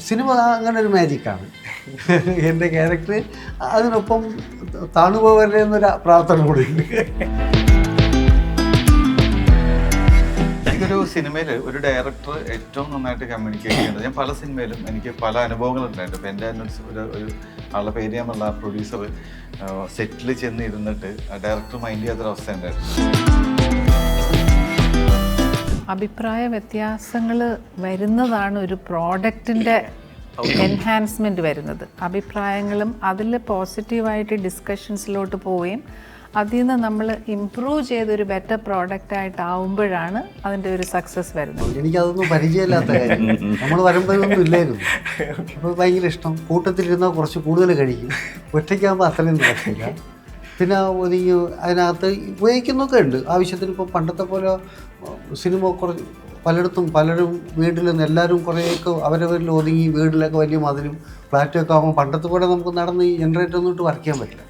Cinema അങ്ങനെ ഒരു മാജിക്കാണ്. എൻ്റെ ക്യാരക്ടർ അതിനൊപ്പം താണുപോകല്ലേ എന്നൊരു പ്രാർത്ഥന കൂടി ഉണ്ട്. എനിക്കൊരു സിനിമയിൽ ഒരു ഡയറക്ടർ ഏറ്റവും നന്നായിട്ട് കമ്മ്യൂണിക്കേറ്റ് ചെയ്യുന്നത്, ഞാൻ പല സിനിമയിലും എനിക്ക് പല അനുഭവങ്ങളുണ്ടായിട്ടുണ്ട്. അപ്പോൾ എൻ്റെ ഒരു ആളുടെ പേര് ഞാൻ പറഞ്ഞ പ്രൊഡ്യൂസർ സെറ്റിൽ ചെന്ന് ഇരുന്നിട്ട് ഡയറക്ടർ മൈൻഡ് ചെയ്യാത്തൊരവസ്ഥ ഉണ്ടായിരുന്നു. അഭിപ്രായ വ്യത്യാസങ്ങൾ വരുന്നതാണ് ഒരു പ്രോഡക്റ്റിൻ്റെ എൻഹാൻസ്മെൻറ്റ് വരുന്നത്. അഭിപ്രായങ്ങളും അതിൽ പോസിറ്റീവായിട്ട് ഡിസ്കഷൻസിലോട്ട് പോവുകയും അതിൽ നിന്ന് നമ്മൾ ഇമ്പ്രൂവ് ചെയ്തൊരു ബെറ്റർ പ്രോഡക്റ്റായിട്ടാവുമ്പോഴാണ് അതിൻ്റെ ഒരു സക്സസ് വരുന്നത്. എനിക്കതൊന്നും പരിചയമില്ലാത്ത കാര്യം, നമ്മൾ വരുമ്പോഴൊന്നും ഇല്ലായിരുന്നു. അപ്പോൾ ഭയങ്കര ഇഷ്ടം. കൂട്ടത്തിലിരുന്നാൽ കുറച്ച് കൂടുതൽ കഴിക്കും, ഒറ്റയ്ക്കാകുമ്പോൾ അത്രയും നടക്കില്ല. പിന്നെ ഒതുങ്ങി അതിനകത്ത് ഉപയോഗിക്കുന്നൊക്കെ ഉണ്ട് ആവശ്യത്തിന്. ഇപ്പോൾ പണ്ടത്തെ പോലെ സിനിമ കുറച്ച് പലരും വീട്ടിൽ നിന്ന് എല്ലാവരും കുറേയൊക്കെ അവരവരിൽ ഒതുങ്ങി വീട്ടിലൊക്കെ വലിയ മതിലും ഫ്ലാറ്റൊക്കെ ആകുമ്പോൾ പണ്ടത്തെ പോലെ നമുക്ക് നടന്ന് ഈ ജനറേറ്റർ ഒന്നും ഇട്ട് വർക്ക് ചെയ്യാൻ പറ്റില്ല.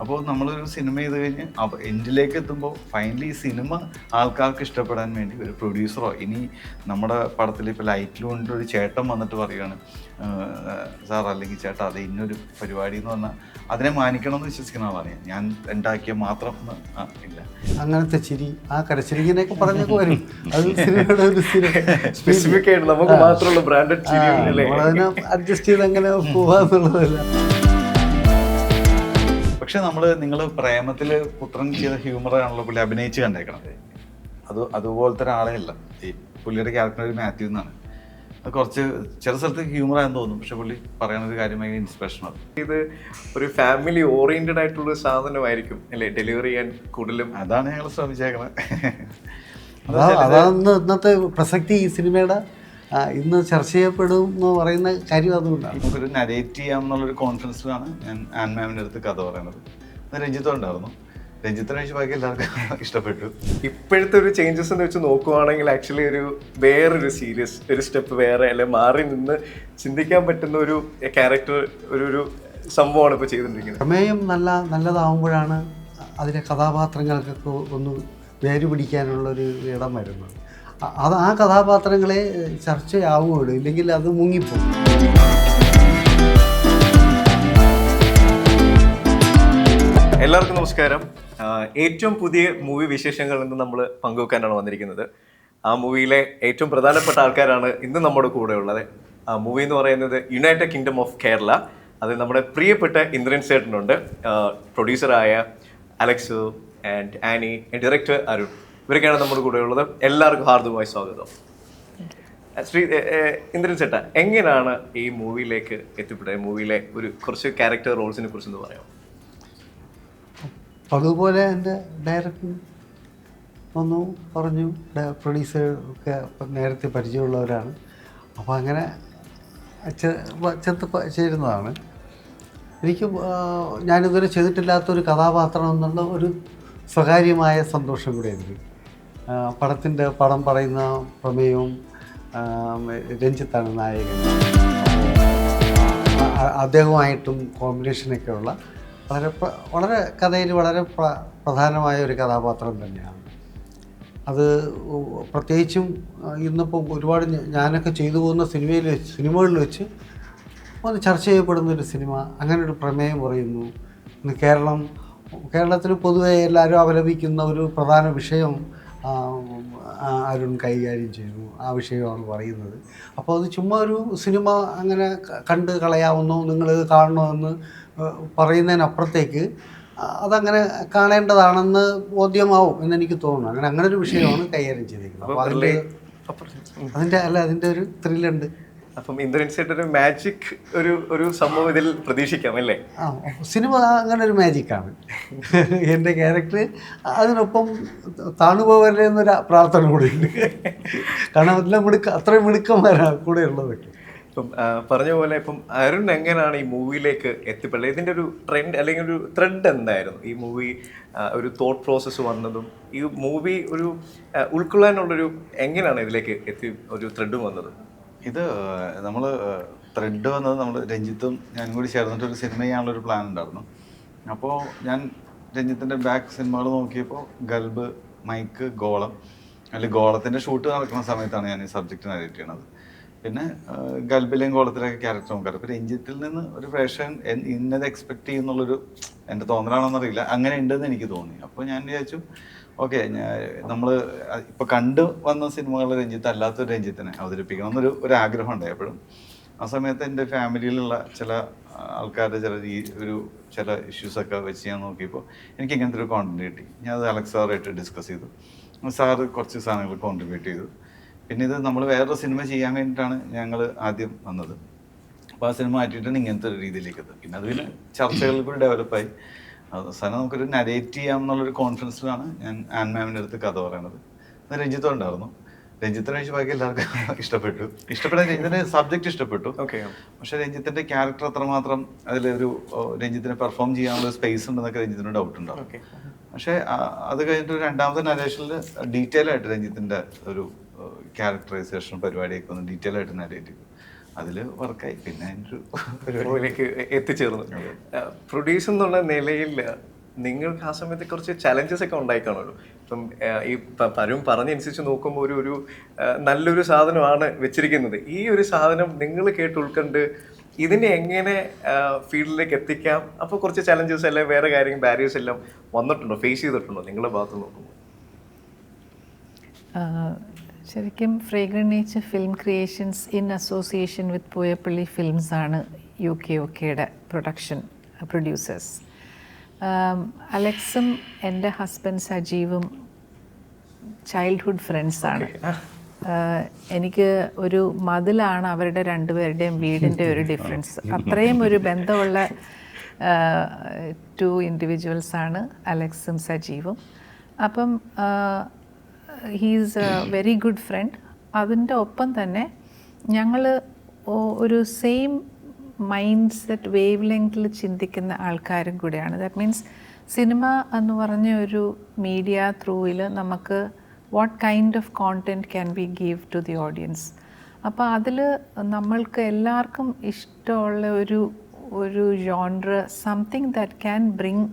അപ്പോൾ നമ്മളൊരു സിനിമ ചെയ്ത് കഴിഞ്ഞ് എൻഡിലേക്ക് എത്തുമ്പോൾ ഫൈനലി ഈ സിനിമ ആൾക്കാർക്ക് ഇഷ്ടപ്പെടാൻ വേണ്ടി ഒരു പ്രൊഡ്യൂസറോ, ഇനി നമ്മുടെ പടത്തിൽ ഇപ്പോൾ ലൈറ്റിൽ കൊണ്ട് ഒരു ചേട്ടൻ വന്നിട്ട് പറയുകയാണ് സാർ അല്ലെങ്കിൽ ചേട്ടാ അത് ഇന്നൊരു പരിപാടി എന്ന് പറഞ്ഞാൽ അതിനെ മാനിക്കണമെന്ന് വിശ്വസിക്കുന്ന ആളാണ് ഞാൻ ഉണ്ടാക്കിയ മാത്രം ഇല്ല. അങ്ങനത്തെ ചിരി, ആ കരച്ചിരി ഇങ്ങനെയൊക്കെ പറഞ്ഞൊക്കെ വരും. അത് സിനിമയുടെ ഒരു സ്പെസിഫിക് ആയിട്ട് നമുക്ക് മാത്രമുള്ള ബ്രാൻഡഡ് ചിരി, അതിനെ അഡ്ജസ്റ്റ് ചെയ്ത് അങ്ങനെ പോവാന്നുള്ളതല്ല. പക്ഷെ നിങ്ങൾ പ്രേമത്തിൽ പുത്രൻ ചെയ്ത ഹ്യൂമറാണല്ലോ പുള്ളി അഭിനയിച്ച് കണ്ടേക്കണത്. അതുപോലത്തെ ഒരാളെ അല്ല ഈ പുള്ളിയുടെ ക്യാരക്ടർ. ഒരു മാത്യു എന്നാണ്. അത് കുറച്ച് ചില സ്ഥലത്ത് ഹ്യൂമറായെന്ന് തോന്നും, പക്ഷെ പുള്ളി പറയുന്നൊരു കാര്യം ഭയങ്കര ഇൻസ്പിറേഷനാണ്. ഇത് ഒരു ഫാമിലി ഓറിയന്റഡ് ആയിട്ടുള്ള സാധനമായിരിക്കും അല്ലേ ഡെലിവറി ചെയ്യാൻ കൂടുതലും. അതാണ് ഞങ്ങൾ ശ്രമിച്ചേക്കണത്. അതാണ് ഇന്നത്തെ പ്രസക്തി ഈ സിനിമയുടെ. ഇന്ന് ചർച്ച ചെയ്യപ്പെടും എന്ന് പറയുന്ന കാര്യം അതുകൊണ്ടാണ്. നമുക്കൊരു നരേറ്റ് ചെയ്യാം എന്നുള്ളൊരു കോൺഫിഡൻസിലാണ് ഞാൻ ആൻമാമിൻ്റെ അടുത്ത് കഥ പറയുന്നത്. അത് രഞ്ജിത്തും ഉണ്ടായിരുന്നു. രഞ്ജിത്തിനെ വെച്ച് ബാക്കി എല്ലാവർക്കും ഇഷ്ടപ്പെട്ടു. ഇപ്പോഴത്തെ ഒരു ചേഞ്ചസ് എന്ന് വെച്ച് നോക്കുവാണെങ്കിൽ ആക്ച്വലി ഒരു വേറൊരു സീരിയസ് ഒരു സ്റ്റെപ്പ് വേറെ അല്ലെ മാറി നിന്ന് ചിന്തിക്കാൻ പറ്റുന്ന ഒരു ക്യാരക്ടർ ഒരു സംഭവമാണ് ഇപ്പോൾ ചെയ്തുകൊണ്ടിരിക്കുന്നത്. പ്രമേയം നല്ലതാവുമ്പോഴാണ് അതിലെ കഥാപാത്രങ്ങൾക്കൊക്കെ ഒന്ന് വേര് പിടിക്കാനുള്ളൊരു ഇടം വരുന്നത്. ആ കഥാപാത്രങ്ങളെ ചർച്ചയാവുകയുള്ളൂ, ഇല്ലെങ്കിൽ അത് മുങ്ങിപ്പോകും. എല്ലാവർക്കും നമസ്കാരം. ഏറ്റവും പുതിയ മൂവി വിശേഷങ്ങൾ ഇന്ന് നമ്മൾ പങ്കുവെക്കാനാണ് വന്നിരിക്കുന്നത്. ആ മൂവിയിലെ ഏറ്റവും പ്രധാനപ്പെട്ട ആൾക്കാരാണ് ഇന്ന് നമ്മുടെ കൂടെ ഉള്ളത്. ആ മൂവി എന്ന് പറയുന്നത് യുണൈറ്റഡ് കിങ്ഡം ഓഫ് കേരള. അത് നമ്മുടെ പ്രിയപ്പെട്ട ഇന്ദ്രൻ ചേട്ടനുണ്ട്, പ്രൊഡ്യൂസറായ അലക്സ് ആൻഡ് ആനി, ഡയറക്ടർ അരുൺ. ഇവരൊക്കെയാണ് നമ്മുടെ കൂടെ ഉള്ളത്. എല്ലാവർക്കും ഹാർദവമായി സ്വാഗതം. ഇന്ദ്രൻ ചേട്ടാ, എങ്ങനെയാണ് ഈ മൂവിയിലേക്ക് എത്തിപ്പെട്ടത്? മൂവിയിലെ കുറച്ച് ക്യാരക്ടർ റോൾസിനെ കുറിച്ചൊന്ന് പറയാം. അതുപോലെ എൻ്റെ ഡയറക്ടർ ഒന്ന് പറഞ്ഞു, പ്രൊഡ്യൂസർ ഒക്കെ നേരത്തെ പരിചയമുള്ളവരാണ്. അപ്പോൾ അങ്ങനെ ചെത്ത് ചേരുന്നതാണ്. എനിക്ക് ഞാനിതുവരെ ചെയ്തിട്ടില്ലാത്തൊരു കഥാപാത്രം എന്നുള്ള ഒരു സ്വകാര്യമായ സന്തോഷം കൂടെ ഉണ്ട്. പടം പറയുന്ന പ്രമേയവും രഞ്ജിത്താണ് നായകൻ. അദ്ദേഹവുമായിട്ടും കോമ്പിനേഷനൊക്കെ ഉള്ള വളരെ കഥയിൽ വളരെ പ്രധാനമായ ഒരു കഥാപാത്രം തന്നെയാണ്. അത് പ്രത്യേകിച്ചും ഇന്നിപ്പോൾ ഒരുപാട് ഞാനൊക്കെ ചെയ്തു പോകുന്ന സിനിമകളിൽ വെച്ച് ഒന്ന് ചർച്ച ചെയ്യപ്പെടുന്നൊരു സിനിമ. അങ്ങനെ ഒരു പ്രമേയം പറയുന്നു. ഇന്ന് കേരളത്തിൽ പൊതുവെ എല്ലാവരും അപലപിക്കുന്ന ഒരു പ്രധാന വിഷയം അരുൺ കൈകാര്യം ചെയ്തു. ആ വിഷയമാണ് പറയുന്നത്. അപ്പോൾ അത് ചുമ്മാ ഒരു സിനിമ അങ്ങനെ കണ്ട് കളയാവുന്നു, നിങ്ങൾ കാണണമെന്ന് പറയുന്നതിനപ്പുറത്തേക്ക് അതങ്ങനെ കാണേണ്ടതാണെന്ന് ബോധ്യമാവും എന്നെനിക്ക് തോന്നുന്നു. അങ്ങനെ ഒരു വിഷയമാണ് കൈകാര്യം ചെയ്തിരിക്കുന്നത്. അപ്പോൾ അതിൻ്റെ ഒരു ത്രില്ലുണ്ട്. അപ്പം ഇന്ദ്രൻ ചേട്ടൻ മാജിക് ഒരു സംഭവം ഇതിൽ പ്രതീക്ഷിക്കാം അല്ലേ? സിനിമ അങ്ങനെ ഒരു മാജിക്കാണ്. എൻ്റെ ക്യാരക്ടർ അതിനൊപ്പം താണുപോകല്ലേ എന്നൊരു പ്രാർത്ഥന കൂടി ഉണ്ട്. കാരണം എല്ലാം അത്രയും മിടുക്കന്മാരാണ് കൂടെ ഉള്ളതൊക്കെ. ഇപ്പം പറഞ്ഞ പോലെ ഇപ്പം അരുൺ എങ്ങനെയാണ് ഈ മൂവിയിലേക്ക് എത്തിപ്പെട്ടത്? ഇതിൻ്റെ ഒരു ട്രെൻഡ് അല്ലെങ്കിൽ ഒരു ത്രെഡ് എന്തായിരുന്നു ഈ മൂവി? ഒരു തോട്ട് പ്രോസസ്സ് വന്നതും ഈ മൂവി ഒരു ഉൾക്കൊള്ളാനുള്ളൊരു എങ്ങനെയാണ് ഇതിലേക്ക് ഒരു ത്രെഡും വന്നത്? ഇത് നമ്മൾ ത്രെഡ് വന്നത് നമ്മൾ രഞ്ജിത്തും ഞാനും കൂടി ചേർന്നിട്ടൊരു സിനിമ ചെയ്യാനുള്ളൊരു പ്ലാൻ ഉണ്ടായിരുന്നു. അപ്പോൾ ഞാൻ രഞ്ജിത്തിൻ്റെ ബാക്ക് സിനിമകൾ നോക്കിയപ്പോൾ ഗൾബ്, മൈക്ക്, ഗോളം, അല്ലെങ്കിൽ ഗോളത്തിൻ്റെ ഷൂട്ട് നടക്കുന്ന സമയത്താണ് ഞാൻ ഈ സബ്ജക്റ്റ് നരേറ്റ് ചെയ്യണത്. പിന്നെ ഗൽബിലെയും കോളത്തിലൊക്കെ ക്യാരക്ടർ നോക്കാറ്. അപ്പോൾ രഞ്ജിത്തിൽ നിന്ന് ഒരു പ്രേക്ഷകൻ ഇന്നത് എക്സ്പെക്ട് ചെയ്യുന്നുള്ളൊരു എൻ്റെ തോന്നലാണെന്നറിയില്ല, അങ്ങനെ ഉണ്ടെന്ന് എനിക്ക് തോന്നി. അപ്പോൾ ഞാൻ വിചാരിച്ചു ഓക്കെ, നമ്മൾ ഇപ്പോൾ കണ്ടു വന്ന സിനിമകളിൽ രഞ്ജിത്ത് അല്ലാത്തൊരു രഞ്ജിത്തിനെ അവതരിപ്പിക്കണം എന്നൊരു ആഗ്രഹം ഉണ്ടായി എപ്പോഴും. ആ സമയത്ത് എൻ്റെ ഫാമിലിയിലുള്ള ചില ആൾക്കാരുടെ ചില ഇഷ്യൂസൊക്കെ വെച്ച് ഞാൻ നോക്കിയപ്പോൾ എനിക്ക് ഇങ്ങനത്തെ ഒരു കോണ്ടന്റ് കിട്ടി. ഞാൻ അത് അലക്സ് സാറായിട്ട് ഡിസ്കസ് ചെയ്തു. സാറ് കുറച്ച് സാധനങ്ങൾ കോൺട്രിബ്യൂട്ട് ചെയ്തു. പിന്നെ ഇത് നമ്മൾ വേറൊരു സിനിമ ചെയ്യാൻ വേണ്ടിയിട്ടാണ് ഞങ്ങൾ ആദ്യം വന്നത്. അപ്പോൾ ആ സിനിമ മാറ്റിയിട്ടാണ് ഇങ്ങനത്തെ ഒരു രീതിയിലേക്ക് എത്തുന്നത്. പിന്നെ അത് ചർച്ചകളിൽ കൂടി ഡെവലപ്പായി അവസാനം നമുക്കൊരു നരേറ്റ് ചെയ്യാം എന്നുള്ളൊരു കോൺഫിഡൻസിലാണ് ഞാൻ ആൻ മാമിൻ്റെ അടുത്ത് കഥ പറയണത്. അത് രഞ്ജിത്തും ഉണ്ടായിരുന്നു. രഞ്ജിത്തിനെ വെച്ച് ബാക്കി എല്ലാവർക്കും ഇഷ്ടപ്പെട്ട രഞ്ജിത്തിന്റെ സബ്ജക്റ്റ് ഇഷ്ടപ്പെട്ടു. പക്ഷെ രഞ്ജിത്തിന്റെ ക്യാരക്ടർ അത്രമാത്രം അതിലൊരു രഞ്ജിത്തിനെ പെർഫോം ചെയ്യാനുള്ള സ്പേസ് ഉണ്ടെന്നൊക്കെ രഞ്ജിത്തിന് ഡൗട്ട് ഉണ്ടാവും. പക്ഷെ അത് കഴിഞ്ഞിട്ട് രണ്ടാമത്തെ നരേഷനിൽ ഡീറ്റെയിൽ ആയിട്ട് രഞ്ജിത്തിന്റെ ഒരു ക്യാരക്ടറൈസേഷൻ പരിപാടിയൊക്കെ ഒന്ന് ഡീറ്റെയിൽ ആയിട്ട് നരേറ്റ് ചെയ്തു. അതിൽ വർക്കായി. പിന്നെ പരിപാടിയിലേക്ക് എത്തിച്ചേർന്നു. പ്രൊഡ്യൂസർ എന്നുള്ള നിലയിൽ നിങ്ങൾക്ക് ആ സമയത്ത് കുറച്ച് ചലഞ്ചസ് ഒക്കെ ഉണ്ടായിക്കാണല്ലോ. ഇപ്പം ഈ പലരും പറഞ്ഞനുസരിച്ച് നോക്കുമ്പോൾ ഒരു നല്ലൊരു സാധനമാണ് വെച്ചിരിക്കുന്നത്. ഈ ഒരു സാധനം നിങ്ങൾ കേട്ട് ഉൾക്കൊണ്ട് ഇതിനെ എങ്ങനെ ഫീൽഡിലേക്ക് എത്തിക്കാം, അപ്പോൾ കുറച്ച് ചലഞ്ചസ് അല്ലെങ്കിൽ വേറെ കാര്യങ്ങൾ ബാരിയേഴ്സ് എല്ലാം വന്നിട്ടുണ്ടോ, ഫേസ് ചെയ്തിട്ടുണ്ടോ നിങ്ങളുടെ ഭാഗത്ത് നോക്കുമ്പോൾ? ശരിക്കും fragrant nature film creations in association with Pooyappally films ആണ് UKOKയുടെ പ്രൊഡ്യൂസേഴ്സ്. അലക്സും എൻ്റെ ഹസ്ബൻഡ് സജീവും ചൈൽഡ്ഹുഡ് ഫ്രണ്ട്സാണ്. എനിക്ക് ഒരു മതിലാണ് അവരുടെ രണ്ടുപേരുടെയും വീടിൻ്റെ ഒരു ഡിഫറൻസ്. അത്രയും ഒരു ബന്ധമുള്ള 2 ഇൻഡിവിജ്വൽസാണ് അലക്സും സജീവും. അപ്പം he's A very good friend. അതിൻ്റെ ഒപ്പം തന്നെ ഞങ്ങൾ ഒരു സെയിം മൈൻഡ് സെറ്റ് വേവ് ലെങ്തിൽ ചിന്തിക്കുന്ന ആൾക്കാരും കൂടെയാണ്. ദാറ്റ് മീൻസ് സിനിമ എന്ന് പറഞ്ഞ ഒരു മീഡിയ ത്രൂവിൽ നമുക്ക് what kind of content can be give to the audience. അപ്പോൾ അതിൽ നമ്മൾക്ക് എല്ലാവർക്കും ഇഷ്ടമുള്ള ഒരു genre, something that can bring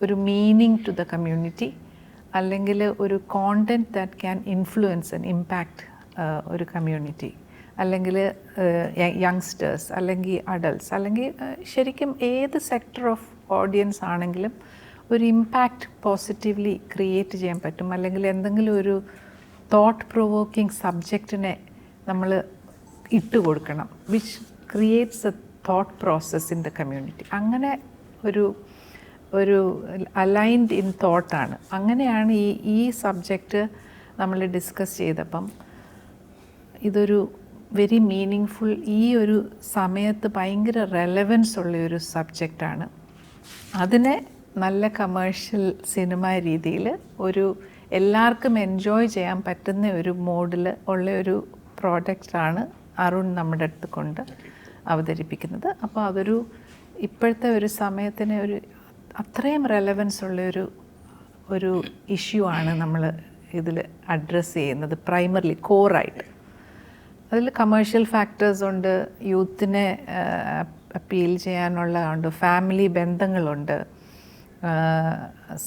ഒരു മീനിങ് ടു ദ കമ്മ്യൂണിറ്റി, അല്ലെങ്കിൽ ഒരു content that can influence and impact ഒരു കമ്മ്യൂണിറ്റി, അല്ലെങ്കിൽ യങ്സ്റ്റേഴ്സ്, അല്ലെങ്കിൽ അഡൾട്ട്സ്, അല്ലെങ്കിൽ ശരിക്കും ഏത് സെക്ടർ ഓഫ് ഓഡിയൻസ് ആണെങ്കിലും ഒരു ഇമ്പാക്റ്റ് പോസിറ്റീവ്ലി ക്രിയേറ്റ് ചെയ്യാൻ പറ്റും. അല്ലെങ്കിൽ എന്തെങ്കിലും ഒരു തോട്ട് പ്രൊവോക്കിംഗ് സബ്ജക്റ്റിനെ നമ്മൾ ഇട്ട് കൊടുക്കണം, which creates A thought process in the community. അങ്ങനെ ഒരു അലൈൻഡ് ഇൻ തോട്ടാണ്. അങ്ങനെയാണ് ഈ സബ്ജക്റ്റ് നമ്മൾ ഡിസ്കസ് ചെയ്തപ്പം ഇതൊരു വെരി മീനിങ് ഫുൾ, ഈ ഒരു സമയത്ത് ഭയങ്കര റെലവൻസ് ഉള്ളൊരു സബ്ജക്റ്റാണ്. അതിനെ നല്ല കമേഴ്ഷ്യൽ സിനിമ രീതിയിൽ ഒരു എല്ലാവർക്കും എൻജോയ് ചെയ്യാൻ പറ്റുന്ന ഒരു മോഡിൽ ഉള്ള ഒരു പ്രോഡക്റ്റാണ് അരുൺ നമ്മുടെ അടുത്ത് കൊണ്ട് അവതരിപ്പിക്കുന്നത്. അപ്പോൾ അതൊരു ഇപ്പോഴത്തെ ഒരു സമയത്തിന് ഒരു അത്രയും റെലവൻസ് ഉള്ള ഒരു ഇഷ്യൂ ആണ് നമ്മൾ ഇതിൽ അഡ്രസ്സ് ചെയ്യുന്നത് പ്രൈമറിലി, കോറായിട്ട്. അതിൽ കമേഴ്ഷ്യൽ ഫാക്ടേഴ്സ് ഉണ്ട്, യൂത്തിനെ അപ്പീൽ ചെയ്യാനുള്ള ഉണ്ട്, ഫാമിലി ബന്ധങ്ങളുണ്ട്,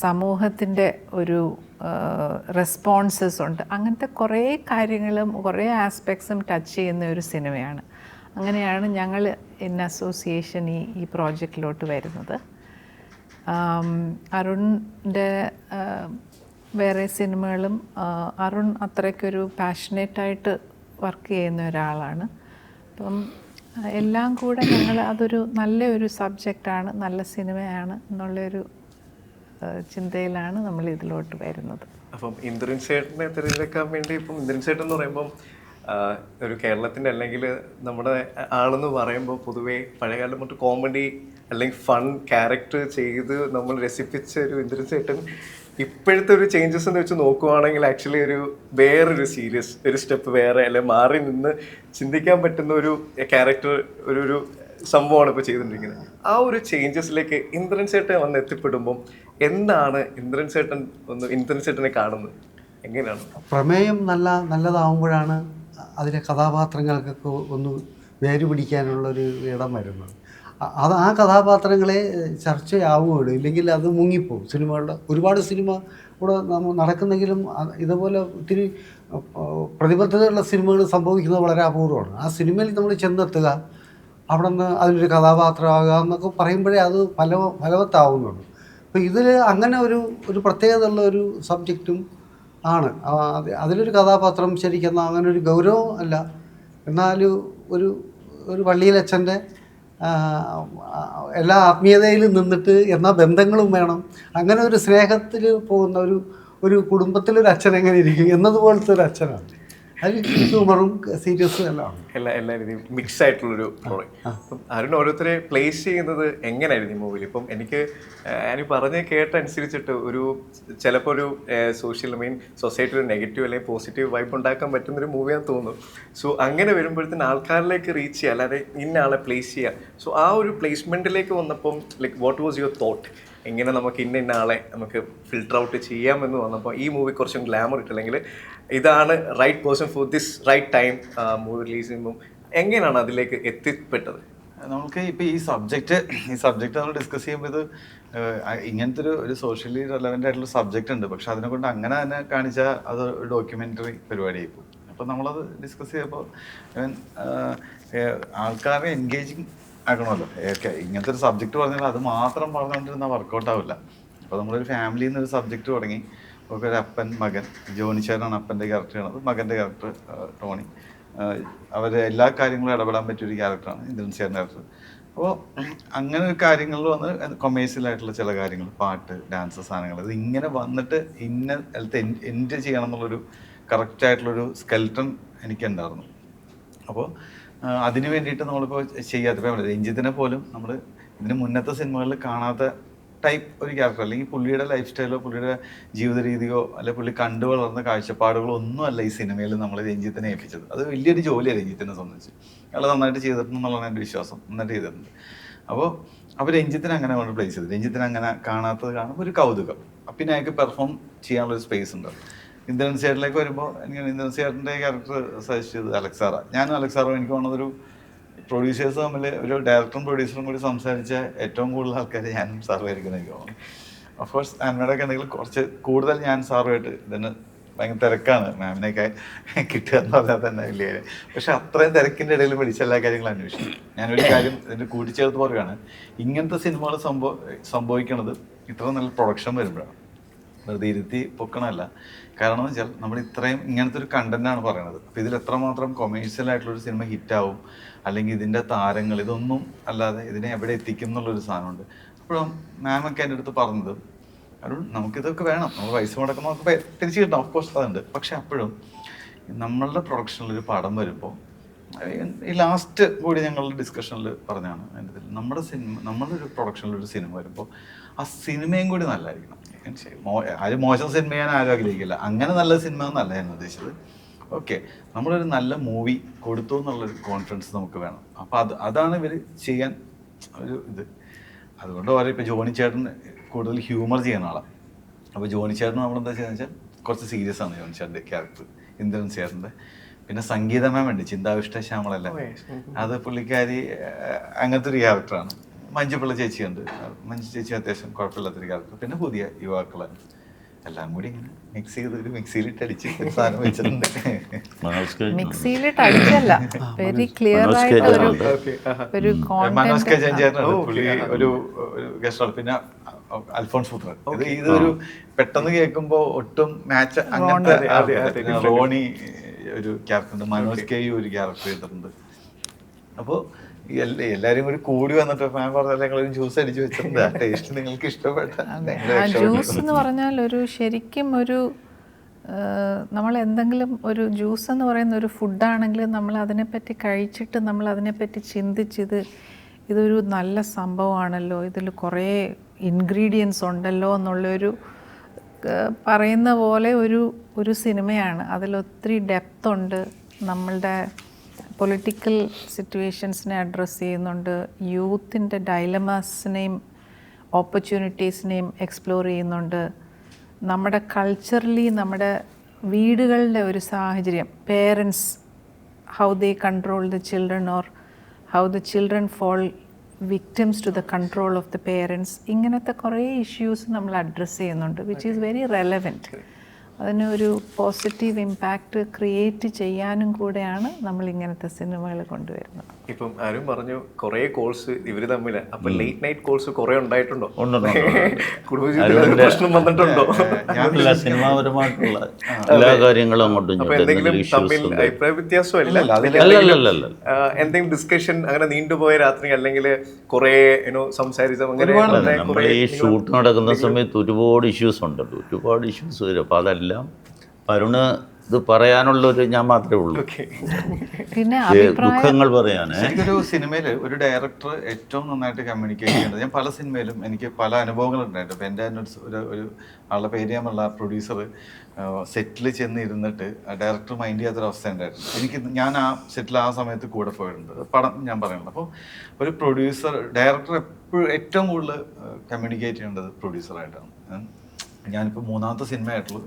സമൂഹത്തിൻ്റെ ഒരു റെസ്പോൺസസ് ഉണ്ട്. അങ്ങനത്തെ കുറേ കാര്യങ്ങളും കുറേ ആസ്പെക്ട്സും ടച്ച് ചെയ്യുന്ന ഒരു സിനിമയാണ്. അങ്ങനെയാണ് ഞങ്ങൾ ഇൻ അസോസിയേഷൻ ഈ പ്രോജക്റ്റിലോട്ട് വരുന്നത്. അരുണിൻ്റെ വേറെ സിനിമകളും അരുൺ അത്രയ്ക്കൊരു പാഷനേറ്റായിട്ട് വർക്ക് ചെയ്യുന്ന ഒരാളാണ്. അപ്പം എല്ലാം കൂടെ ഞങ്ങൾ അതൊരു നല്ലൊരു സബ്ജക്റ്റാണ്, നല്ല സിനിമയാണ് എന്നുള്ളൊരു ചിന്തയിലാണ് നമ്മൾ ഇതിലോട്ട് വരുന്നത്. അപ്പം ഇന്ദ്രൻ ചേട്ടനെ തിരഞ്ഞെടുക്കാൻ വേണ്ടി ഇപ്പം ഇന്ദ്രൻ ചേട്ടൻ എന്ന് പറയുമ്പം ഒരു കേരളത്തിൻ്റെ അല്ലെങ്കിൽ നമ്മുടെ ആളെന്ന് പറയുമ്പോൾ പൊതുവേ പഴയകാലം തൊട്ട് കോമഡി അല്ലെങ്കിൽ ഫൺ ക്യാരക്ടർ ചെയ്ത് നമ്മൾ രസിപ്പിച്ച ഒരു ഇന്ദ്രൻ ചേട്ടൻ ഇപ്പോഴത്തെ ഒരു ചേഞ്ചസ് എന്ന് വെച്ച് നോക്കുവാണെങ്കിൽ ആക്ച്വലി വേറൊരു സീരിയസ് ഒരു സ്റ്റെപ്പ് വേറെ അല്ലെങ്കിൽ മാറി നിന്ന് ചിന്തിക്കാൻ പറ്റുന്ന ഒരു ക്യാരക്ടർ ഒരു സംഭവമാണ് ഇപ്പോൾ ചെയ്തുകൊണ്ടിരിക്കുന്നത്. ആ ഒരു ചേഞ്ചസിലേക്ക് ഇന്ദ്രൻ ചേട്ടൻ വന്ന് എത്തിപ്പെടുമ്പം എന്താണ് ഇന്ദ്രൻ ചേട്ടനെ കാണുന്നത്? എങ്ങനെയാണ് പ്രമേയം നല്ലതാവുമ്പോഴാണ് അതിലെ കഥാപാത്രങ്ങൾക്കൊക്കെ ഒന്ന് വേരുപിടിക്കാനുള്ളൊരു ഇടം വരുന്നത്. അത് ആ കഥാപാത്രങ്ങളെ ചർച്ചയാവുകയുള്ളൂ, ഇല്ലെങ്കിൽ അത് മുങ്ങിപ്പോവും. സിനിമകളുടെ ഒരുപാട് സിനിമ ഇവിടെ നടക്കുന്നെങ്കിലും ഇതുപോലെ ഒത്തിരി പ്രതിബദ്ധതയുള്ള സിനിമകൾ സംഭവിക്കുന്നത് വളരെ അപൂർവമാണ്. ആ സിനിമയിൽ നമ്മൾ ചെന്നെത്തുക, അവിടെ നിന്ന് അതിലൊരു കഥാപാത്രമാകുക എന്നൊക്കെ പറയുമ്പോഴേ അത് ഫലവത്താവുന്നുള്ളൂ. അപ്പോൾ ഇതിൽ അങ്ങനെ ഒരു പ്രത്യേകത ഉള്ള ഒരു സബ്ജക്റ്റും ആണ്. അതിലൊരു കഥാപാത്രം ശരിക്കും അങ്ങനെ ഒരു ഗൗരവം അല്ല, എന്നാൽ ഒരു പള്ളിയിലച്ഛൻ്റെ എല്ലാ ആത്മീയതയിലും നിന്നിട്ട് എന്നാൽ ബന്ധങ്ങളും വേണം, അങ്ങനെ ഒരു സ്നേഹത്തിൽ പോകുന്ന ഒരു കുടുംബത്തിലൊരു അച്ഛൻ എങ്ങനെ ഇരിക്കും എന്നതുപോലത്തെ ഒരു അച്ഛനാണ്. അത് ഹ്യൂമറും സീരിയസും എല്ലാം എല്ലാ രീതിയും മിക്സ് ആയിട്ടുള്ളൊരു റോള്. അപ്പം അരുൺ ഓരോരുത്തരെ പ്ലേസ് ചെയ്യുന്നത് എങ്ങനെയായിരുന്നു ഈ മൂവിയിൽ? ഇപ്പം എനിക്ക് പറഞ്ഞ് കേട്ടനുസരിച്ചിട്ട് ചിലപ്പോൾ ഒരു സോഷ്യൽ സൊസൈറ്റിയിൽ ഒരു നെഗറ്റീവ് അല്ലെങ്കിൽ പോസിറ്റീവ് വൈബ് ഉണ്ടാക്കാൻ പറ്റുന്നൊരു മൂവിയാന്ന് തോന്നുന്നു. സോ അങ്ങനെ വരുമ്പോഴത്തേന് ആൾക്കാരിലേക്ക് റീച്ച് ചെയ്യുക, അല്ലാതെ ഇന്ന ആളെ പ്ലേസ് ചെയ്യുക. സോ ആ ഒരു പ്ലേസ്മെൻറ്റിലേക്ക് വന്നപ്പം like what was your thought? എങ്ങനെ നമുക്ക് ഇന്ന ആളെ നമുക്ക് ഫിൽട്ടർ ഔട്ട് ചെയ്യാമെന്ന് വന്നപ്പോൾ ഈ മൂവി കുറച്ചും ഗ്ലാമർ ഇട്ടില്ലെങ്കിൽ ഇതാണ് right person for this right time movie release ചെയ്യുമ്പോൾ എങ്ങനെയാണ് അതിലേക്ക് എത്തിപ്പെട്ടത്? നമുക്ക് ഇപ്പോൾ ഈ സബ്ജക്റ്റ് നമ്മൾ ഡിസ്കസ് ചെയ്യുമ്പോൾ ഇത് ഇങ്ങനത്തെ ഒരു സോഷ്യലി റെലവൻ്റ് ആയിട്ടുള്ള സബ്ജക്റ്റ് ഉണ്ട്. പക്ഷെ അതിനെ കൊണ്ട് അങ്ങനെ തന്നെ കാണിച്ചാൽ അത് ഒരു ഡോക്യുമെൻ്ററി പരിപാടിയായിപ്പോൾ. അപ്പോൾ നമ്മളത് ഡിസ്കസ് ചെയ്തപ്പോൾ ആൾക്കാരെ എൻഗേജിങ് ആക്കണമല്ലോ. ഇങ്ങനത്തെ ഒരു സബ്ജക്റ്റ് പറഞ്ഞാൽ അത് മാത്രം പറഞ്ഞുകൊണ്ടിരുന്നാൽ വർക്കൗട്ട് ആവില്ല. അപ്പോൾ നമ്മളൊരു ഫാമിലിയിൽ നിന്നൊരു സബ്ജക്റ്റ് തുടങ്ങി. ഒരു അപ്പൻ മകൻ, ജോണി ചേട്ടനാണ് അപ്പൻ്റെ ക്യാരക്ടർ ചെയ്യണത്, മകൻ്റെ ക്യാരക്ടർ ടോണി. അവർ എല്ലാ കാര്യങ്ങളും ഇടപെടാൻ പറ്റിയൊരു ക്യാരക്ടറാണ് ഇന്ദ്രൻ ചേട്ടൻ ക്യാരക്ടർ. അപ്പോൾ അങ്ങനെ ഒരു കാര്യങ്ങളിൽ വന്ന് കൊമേഴ്സ്യലായിട്ടുള്ള ചില കാര്യങ്ങൾ, പാട്ട്, ഡാൻസ്, സാധനങ്ങൾ, ഇത് ഇങ്ങനെ വന്നിട്ട് ഇന്ന സ്ഥലത്ത് എൻഡ് ചെയ്യണം എന്നുള്ളൊരു കറക്റ്റായിട്ടുള്ളൊരു സ്കെൽട്ടൺ എനിക്കുണ്ടായിരുന്നു. അപ്പോൾ അതിന് വേണ്ടിയിട്ട് നമ്മളിപ്പോൾ ചെയ്യാത്തപ്പോൾ രഞ്ജിത്തിനെ പോലും നമ്മൾ ഇതിന് മുന്നത്തെ സിനിമകളിൽ കാണാത്ത ടൈപ്പ് ഒരു ക്യാരക്ടർ, അല്ലെങ്കിൽ പുള്ളിയുടെ ലൈഫ് സ്റ്റൈലോ പുള്ളിയുടെ ജീവിത രീതിയോ അല്ലെങ്കിൽ പുള്ളി കണ്ടു വളർന്ന കാഴ്ചപ്പാടുകളോ ഒന്നും അല്ല ഈ സിനിമയിൽ നമ്മൾ രഞ്ജിത്തിനെ ഏൽപ്പിച്ചത്. അത് വലിയൊരു ജോലിയാണ് രഞ്ജിത്തിനെ സംബന്ധിച്ച്. അയാൾ നന്നായിട്ട് ചെയ്തിട്ടുണ്ടെന്നുള്ളതാണ് എൻ്റെ വിശ്വാസം, നന്നായിട്ട് ചെയ്തിട്ടുണ്ട്. അപ്പോൾ രഞ്ജിത്തിനെ അങ്ങനെ കൊണ്ട് പ്ലേസ് ചെയ്തു. രഞ്ജിത്തിനെ അങ്ങനെ കാണാത്തത് കാണുമ്പോൾ ഒരു കൗതുകം, പിന്നെ അയാൾക്ക് പെർഫോം ചെയ്യാനുള്ളൊരു സ്പേസ് ഉണ്ട്. ഇന്ദ്രൻ ചേട്ടനിലേക്ക് വരുമ്പോൾ എനിക്ക് ഇന്ദ്രൻ ചേട്ടൻ്റെ ക്യാരക്ടർ സജസ്റ്റ് ചെയ്തത് അലക്സാറ. ഞാനും അലക്സാറും എനിക്ക് വന്നതൊരു പ്രൊഡ്യൂസേഴ്സ് തമ്മിൽ ഒരു ഡയറക്ടറും പ്രൊഡ്യൂസറും കൂടി സംസാരിച്ച ഏറ്റവും കൂടുതൽ ആൾക്കാർ ഞാനും സാറുമായിരിക്കും എനിക്ക് തോന്നുന്നു. ഓഫ്കോഴ്സ് ആൻമേടൊക്കെ ഉണ്ടെങ്കിൽ കുറച്ച് കൂടുതൽ ഞാൻ സാറുമായിട്ട് ഇതിന് ഭയങ്കര തിരക്കാണ്, മാമിനെയൊക്കെ കിട്ടുക എന്ന് പറഞ്ഞാൽ തന്നെ വലിയ കാര്യം. പക്ഷെ അത്രയും തിരക്കിൻ്റെ ഇടയിൽ പിടിച്ച എല്ലാ കാര്യങ്ങളും അന്വേഷിച്ചു. ഞാനൊരു കാര്യം ഇതിൻ്റെ കൂട്ടിച്ചേർത്ത് പറയുകയാണ്, ഇങ്ങനത്തെ സിനിമകൾ സംഭവിക്കണത് ഇത്ര നല്ല പ്രൊഡക്ഷൻ വരുമ്പോഴാണ്, വെറുതെ ഇരുത്തി പൊക്കണമല്ല. കാരണം എന്ന് വെച്ചാൽ നമ്മൾ ഇത്രയും ഇങ്ങനത്തെ ഒരു കണ്ടന്റാണ് പറയണത്. അപ്പോൾ ഇതിൽ എത്രമാത്രം കൊമേഴ്സ്യൽ ആയിട്ടുള്ളൊരു സിനിമ ഹിറ്റാവും, അല്ലെങ്കിൽ ഇതിൻ്റെ താരങ്ങൾ, ഇതൊന്നും അല്ലാതെ ഇതിനെ എവിടെ എത്തിക്കും എന്നുള്ളൊരു സാധനമുണ്ട്. അപ്പോഴും മാമൊക്കെ എൻ്റെ അടുത്ത് പറഞ്ഞത്, അരുൺ നമുക്കിതൊക്കെ വേണം, നമ്മൾ പൈസ മുടക്കം നമുക്ക് തിരിച്ചു കിട്ടണം, ഓഫ് കോഴ്സ് അതുണ്ട്. പക്ഷെ അപ്പോഴും നമ്മളുടെ പ്രൊഡക്ഷനിലൊരു പടം വരുമ്പോൾ, ഈ ലാസ്റ്റ് കൂടി ഞങ്ങളുടെ ഡിസ്കഷനിൽ പറഞ്ഞാണ് എൻ്റെ നമ്മളുടെ ഒരു പ്രൊഡക്ഷനിലൊരു സിനിമ വരുമ്പോൾ ആ സിനിമയും കൂടി നല്ലതായിരിക്കണം. ആരും മോശം സിനിമ ഞാൻ ആരും ആഗ്രഹിക്കില്ല, അങ്ങനെ നല്ല സിനിമ എന്നല്ല ഞാൻ ഉദ്ദേശിച്ചത്. ഓക്കെ, നമ്മളൊരു നല്ല മൂവി കൊടുത്തു എന്നുള്ളൊരു കോൺഫിഡൻസ് നമുക്ക് വേണം. അപ്പോൾ അതാണ് ഇവർ ചെയ്യാൻ ഒരു ഇത്. അതുകൊണ്ട് പറയാം, ഇപ്പോൾ ജോണി ചേട്ടൻ കൂടുതൽ ഹ്യൂമർ ചെയ്യുന്ന ആളാണ്. അപ്പോൾ ജോണി ചേട്ടൻ നമ്മളെന്താ ചെയ്യുന്നത് വെച്ചാൽ കുറച്ച് സീരിയസ് ആണ് ജോണി ചേട്ടൻ്റെ ക്യാരക്ടർ, ഇന്ദ്രൻ ചേട്ടൻ്റെ. പിന്നെ സംഗീതമേ വേണ്ടി ചിന്താവിഷ്ട ശ്യാമളല്ല, അത് പുള്ളിക്കാരി അങ്ങനത്തെ ഒരു ക്യാരക്ടറാണ്. മഞ്ജുപിള്ള ചേച്ചിയുണ്ട്, മഞ്ജു ചേച്ചി അത്യാവശ്യം കുഴപ്പമില്ലാത്തൊരു ക്യാരക്ടർ. പിന്നെ പുതിയ യുവാക്കളാണ്, എല്ലാം കൂടി ഇങ്ങനെ മിക്സ് ചെയ്ത് ഒരു മിക്സിയിലിട്ട് അടിച്ച് സാധനം വെച്ചിട്ടുണ്ട്. മിക്സിയിലിട്ട് അടിച്ചല്ല, വെരി ക്ലിയർ ആയിട്ട് ഒരു മനോജ് കെ ചേട്ടനാണ് പുള്ളി ഒരു ഗസ്റ്റ്. പിന്നെ അൽഫോൺസ് പുത്രൻ. ഇതൊരു പെട്ടെന്ന് കേൾക്കുമ്പോൾ ഒട്ടും മാച്ച് അങ്ങനത്തെ. റോണി ഒരു ക്യാരക്ടർ, മനോജ് കെ ഒരു ക്യാരക്ടർ ചെയ്തിട്ടുണ്ട്. അപ്പോൾ എല്ലാരും കൂടി വന്നിട്ട് ഞാൻ പറഞ്ഞ ജ്യൂസ് അടിച്ചു വെച്ചിട്ടുണ്ട്, ടേസ്റ്റ് നിങ്ങൾക്ക് ഇഷ്ടപ്പെട്ട. ജ്യൂസ് എന്ന് പറഞ്ഞാൽ ഒരു ശരിക്കും ഒരു നമ്മൾ എന്തെങ്കിലും ഒരു ജ്യൂസ് എന്ന് പറയുന്ന ഒരു ഫുഡാണെങ്കിൽ നമ്മൾ അതിനെപ്പറ്റി കഴിച്ചിട്ട് നമ്മൾ അതിനെപ്പറ്റി ചിന്തിച്ചത് ഇതൊരു നല്ല സംഭവമാണല്ലോ, ഇതിൽ കുറേ ഇൻഗ്രീഡിയൻസ് ഉണ്ടല്ലോ എന്നുള്ളൊരു പറയുന്ന പോലെ ഒരു സിനിമയാണ്. അതിലൊത്തിരി ഡെപ്ത് ഉണ്ട്, നമ്മളുടെ പൊളിറ്റിക്കൽ സിറ്റുവേഷൻസിനെ അഡ്രസ്സ് ചെയ്യുന്നുണ്ട്, യൂത്തിൻ്റെ ഡൈലമാസിനെയും ഓപ്പർച്യൂണിറ്റീസിനെയും എക്സ്പ്ലോർ ചെയ്യുന്നുണ്ട്, നമ്മുടെ കൾച്ചറലി നമ്മുടെ വീടുകളുടെ ഒരു സാഹചര്യം, parents how they control the children or how the children fall victims to the control of the parents, ഇങ്ങനത്തെ കുറേ ഇഷ്യൂസ് നമ്മൾ അഡ്രസ്സ് ചെയ്യുന്നുണ്ട്, വിച്ച് ഈസ് വെരി റെലവൻറ്റ്. അതിനൊരു പോസിറ്റീവ് ഇമ്പാക്റ്റ് ക്രിയേറ്റ് ചെയ്യാനും കൂടെയാണ് നമ്മൾ ഇങ്ങനത്തെ സിനിമകൾ കൊണ്ടുവരുന്നത്. ഇപ്പം ആരും പറഞ്ഞു കുറേ കോഴ്സ് ഇവർ തമ്മിൽ, അപ്പൊ ലേറ്റ് നൈറ്റ് കോഴ്സ് കുറെ ഉണ്ടായിട്ടുണ്ടോ? കുടുംബജീവിതത്തിൽ പ്രശ്നം വന്നിട്ടുണ്ടോ? സിനിമാപരമായിട്ടുള്ള എല്ലാ കാര്യങ്ങളും അങ്ങോട്ടും അപ്പൊ എന്തെങ്കിലും തമ്മിൽ അഭിപ്രായ വ്യത്യാസമല്ല, എന്തെങ്കിലും ഡിസ്കഷൻ അങ്ങനെ നീണ്ടുപോയ രാത്രി, അല്ലെങ്കിൽ കുറെ സംസാരിച്ച അങ്ങനെ നമ്മൾ ഈ ഷൂട്ട് നടക്കുന്ന സമയത്ത് ഒരുപാട് ഇഷ്യൂസ് ഉണ്ടല്ലോ, ഒരുപാട് ഇഷ്യൂസ് വരും. അപ്പോൾ അതെല്ലാം വരുണ് ഇത് പറയാനുള്ളൊരു ഞാൻ മാത്രമേ ഉള്ളൂ, പിന്നെ ദുഃഖങ്ങൾ പറയാനേ. എനിക്കൊരു സിനിമയിൽ ഒരു ഡയറക്ടർ ഏറ്റവും നന്നായിട്ട് കമ്മ്യൂണിക്കേറ്റ് ചെയ്യേണ്ടത്, ഞാൻ പല സിനിമയിലും എനിക്ക് പല അനുഭവങ്ങൾ ഉണ്ടായിട്ടുണ്ട്. അപ്പോൾ എൻ്റെ ഒരു ആളുടെ പേര് ഞാനുള്ള പ്രൊഡ്യൂസർ സെറ്റിൽ ചെന്ന് ഇരുന്നിട്ട് ഡയറക്ടർ മൈൻഡ് ചെയ്യാത്തൊരവസ്ഥ ഉണ്ടായിരുന്നു. ഞാൻ ആ സെറ്റിൽ ആ സമയത്ത് കൂടെ പോയിട്ടുണ്ട്, പടം ഞാൻ പറയുന്നത്. അപ്പോൾ ഒരു പ്രൊഡ്യൂസർ ഡയറക്ടർ എപ്പോഴും ഏറ്റവും കൂടുതൽ കമ്മ്യൂണിക്കേറ്റ് ചെയ്യേണ്ടത് പ്രൊഡ്യൂസറായിട്ടാണ്. ഞാനിപ്പോൾ 3ാമത്തെ സിനിമയായിട്ടുള്ളൂ.